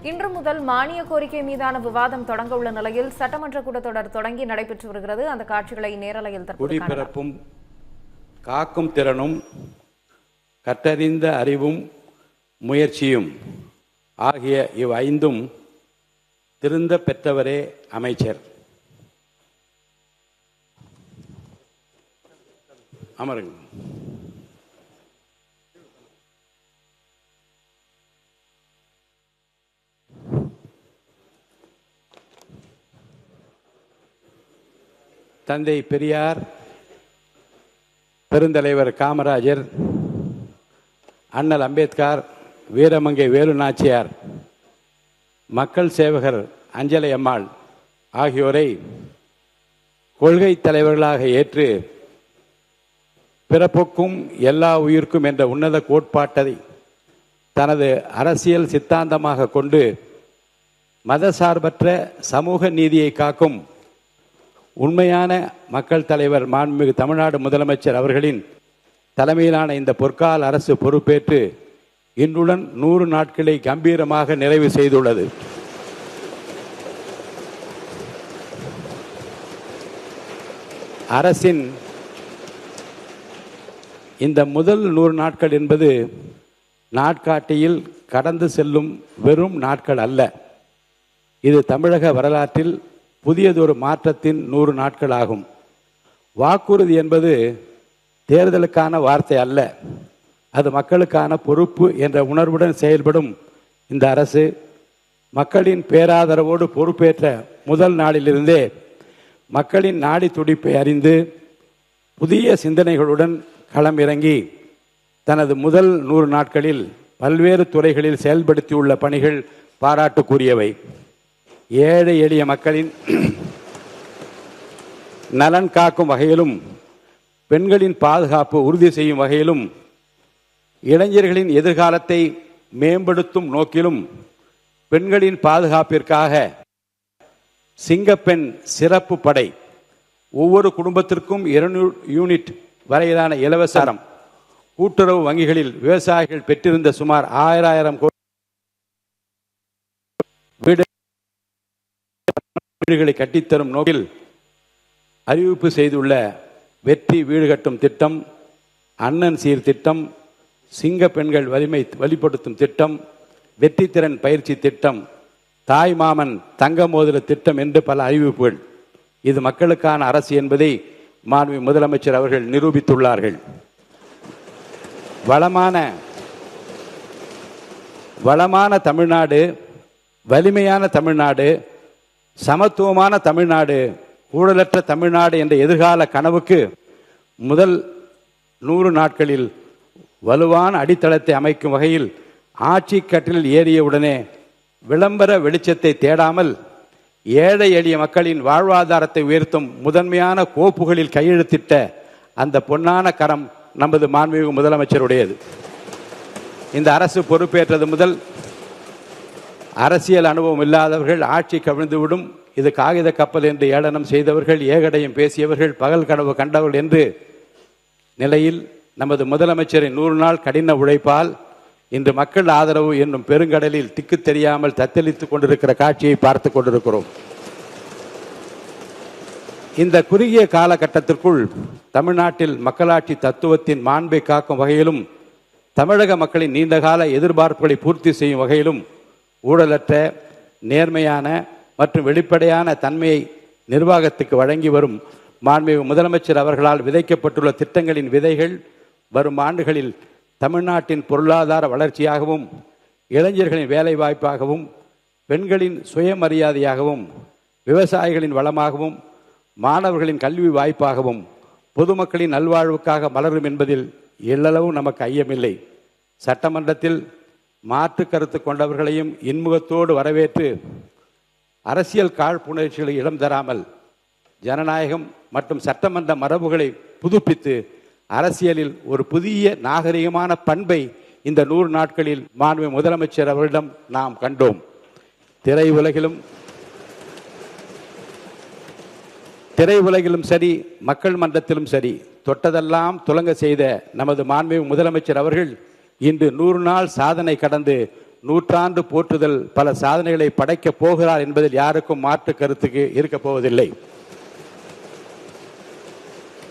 இன்று முதல் மானிய கோரிக்கை மீதான விவாதம் தொடங்க உள்ள நிலையில் சட்டமன்ற கூட்டத்தொடர் தொடங்கி நடைபெற்று வருகிறது. அந்த காட்சிகளை நேரலையில் குடிபிறப்பும் காக்கும் திறனும் கற்றறிந்த அறிவும் முயற்சியும் ஆகிய இவ்வைந்தும் திருந்த பெற்றவரே அமைச்சர். அமருங்க. தந்தை பெரியார், பெருந்தலைவர் காமராஜர், அண்ணல் அம்பேத்கர், வீரமங்கை வேலு நாச்சியார், மக்கள் சேவகர் அஞ்சலை அம்மாள் ஆகியோரை கொள்கை தலைவர்களாக ஏற்று பிறப்புக்கும் எல்லா உயிர்க்கும் என்ற உன்னத கோட்பாட்டை தனது அரசியல் சித்தாந்தமாக கொண்டு மதசார்பற்ற சமூக நீதியை காக்கும் உண்மையான மக்கள் தலைவர் மாண்புமிகு தமிழ்நாடு முதலமைச்சர் அவர்களின் தலைமையிலான இந்த பொற்கால அரசு பொறுப்பேற்று இன்றுடன் 100 நாட்களை கம்பீரமாக நிறைவு செய்துள்ளது. அரசின் இந்த முதல் 100 நாட்கள் என்பது நாட்காட்டியில் கடந்து செல்லும் வெறும் நாட்கள் அல்ல. இது தமிழக வரலாற்றில் புதியதொரு மாற்றத்தின் 100 நாட்கள் ஆகும். வாக்குறுதி என்பது தேர்தலுக்கான வார்த்தை அல்ல, அது மக்களுக்கான பொறுப்பு என்ற உணர்வுடன் செயல்படும் இந்த அரசு மக்களின் பேராதரவோடு பொறுப்பேற்ற முதல் நாளிலிருந்தே மக்களின் நாடி துடிப்பை அறிந்து புதிய சிந்தனைகளுடன் களமிறங்கி தனது முதல் 100 நாட்களில் பல்வேறு துறைகளில் செயல்படுத்தியுள்ள பணிகள் பாராட்டுக்குரியவை. ஏழை எளிய மக்களின் நலன் காக்கும் வகையிலும், பெண்களின் பாதுகாப்பு உறுதி செய்யும் வகையிலும், இளைஞர்களின் எதிர்காலத்தை மேம்படுத்தும் நோக்கிலும் பெண்களின் பாதுகாப்பிற்காக சிங்கப்பெண் சிறப்பு படை, ஒவ்வொரு குடும்பத்திற்கும் 200 யூனிட் வரையிலான இலவசம், கூட்டுறவு வங்கிகளில் விவசாயிகள் பெற்றிருந்த சுமார் 1000 கோடி வீடுகளை கட்டித்தரும் நோக்கில் அறிவிப்பு செய்துள்ள வெற்றி வீடு கட்டும் திட்டம், அண்ணன் சீர் திட்டம், சிங்க பெண்கள் வலிப்படுத்தும் திட்டம், வெற்றி திறன் பயிற்சி திட்டம், தாய் மாமன் தங்க மோதிர திட்டம் என்று பல அறிவிப்புகள். இது மக்களுக்கான அரசு என்பதை மாண்புமிகு முதலமைச்சர் அவர்கள் நிரூபித்துள்ளார்கள். வளமான தமிழ்நாடு, வலிமையான தமிழ்நாடு, சமத்துவமான தமிழ்நாடு, ஊழலற்ற தமிழ்நாடு என்ற எதிர்கால கனவுக்கு முதல் 100 நாட்களில் வலுவான அடித்தளத்தை அமைக்கும் வகையில் ஆட்சி கட்டிலில் ஏறியவுடனே விளம்பர வெளிச்சத்தை தேடாமல் ஏழை எளிய மக்களின் வாழ்வாதாரத்தை உயர்த்தும் முதன்மையான கோப்புகளில் கையெழுத்திட்ட அந்த பொன்னான கரம் நமது மாண்புமிகு முதலமைச்சருடையது. இந்த அரசு பொறுப்பேற்றது முதல் அரசியல் அனுபவம் இல்லாதவர்கள் ஆட்சி கவிழ்ந்துவிடும், இது காகித கப்பல் என்று ஏளனம் செய்தவர்கள், ஏகடையும் பேசியவர்கள், பகல் கனவு கண்டவர்கள் என்று நிலையில் நமது முதலமைச்சரின் 100 நாள் கடின உழைப்பால் இன்று மக்கள் ஆதரவு என்னும் பெருங்கடலில் திக்கு தெரியாமல் தத்தளித்துக் கொண்டிருக்கிற காட்சியை பார்த்து கொண்டிருக்கிறோம். இந்த குறுகிய காலகட்டத்திற்குள் தமிழ்நாட்டில் மக்களாட்சி தத்துவத்தின் மாண்பை காக்கும் வகையிலும், தமிழக மக்களின் நீண்டகால எதிர்பார்ப்புகளை பூர்த்தி செய்யும் வகையிலும் ஊழலற்ற நேர்மையான மற்றும் வெளிப்படையான தன்மையை நிர்வாகத்துக்கு வழங்கி வரும் மாண்புமிகு முதலமைச்சர் அவர்களால் விதைக்கப்பட்டுள்ள திட்டங்களின் விதைகள் வரும் ஆண்டுகளில் தமிழ்நாட்டின் பொருளாதார வளர்ச்சியாகவும், இளைஞர்களின் வேலை வாய்ப்பாகவும், பெண்களின் சுயமரியாதையாகவும், விவசாயிகளின் வளமாகவும், மாணவர்களின் கல்வி வாய்ப்பாகவும், பொதுமக்களின் நல்வாழ்வுக்காக மலரும் என்பதில் எள்ளளவு நமக்கு ஐயமில்லை. சட்டமன்றத்தில் மாற்று கருத்து கொண்டவர்களையும் இன்முகத்தோடு வரவேற்று அரசியல் காழ்ப்புணர்ச்சிகளை இடம் தராமல் ஜனநாயகம் மற்றும் சட்டமன்ற மரபுகளை புதுப்பித்து அரசியலில் ஒரு புதிய நாகரிகமான பண்பை இந்த 100 நாட்களில் மாண்புமிகு முதலமைச்சர் அவர்களிடம் நாம் கண்டோம். திரையுலகிலும் சரி, மக்கள் மன்றத்திலும் சரி, தொட்டதெல்லாம் துலங்க செய்த நமது மாண்புமிகு முதலமைச்சர் அவர்கள் இன்று 100 நாள் சாதனை கடந்து நூற்றாண்டு போற்றுதல் பல சாதனைகளை படைக்கப் போகிறார் என்பதில் யாருக்கும் மாற்று கருத்துக்கு இருக்கப் போவதில்லை.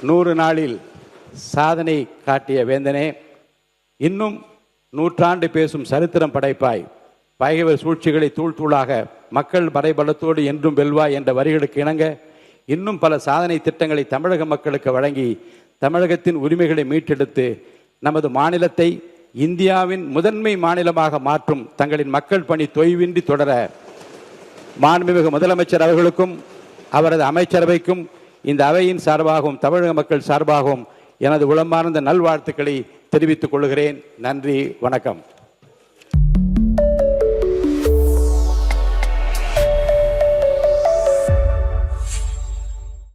100 நாளில் சாதனை காட்டிய வேந்தனே, இன்னும் 100 ஆண்டு பேசும் சரித்திரம் படைப்பாய். பகைவர் சூழ்ச்சிகளை தூள் தூளாக மக்கள் படைபலத்தோடு என்றும் வெல்வாய் என்ற வரிகளுக்கு இணங்க இன்னும் பல சாதனை திட்டங்களை தமிழக மக்களுக்கு வழங்கி தமிழகத்தின் உரிமைகளை மீட்டெடுத்து நமது மாநிலத்தை இந்தியாவின் முதன்மை மாநிலமாக மாற்றும் தங்களின் மக்கள் பணி தொய்வின்றி தொடர மாண்புமிகு முதலமைச்சர் அவர்களுக்கும் அவரது அமைச்சரவைக்கும் இந்த அவையின் சார்பாகவும் தமிழக மக்கள் சார்பாகவும் எனது உளமார்ந்த நல்வாழ்த்துக்களை தெரிவித்துக் கொள்கிறேன். நன்றி, வணக்கம்.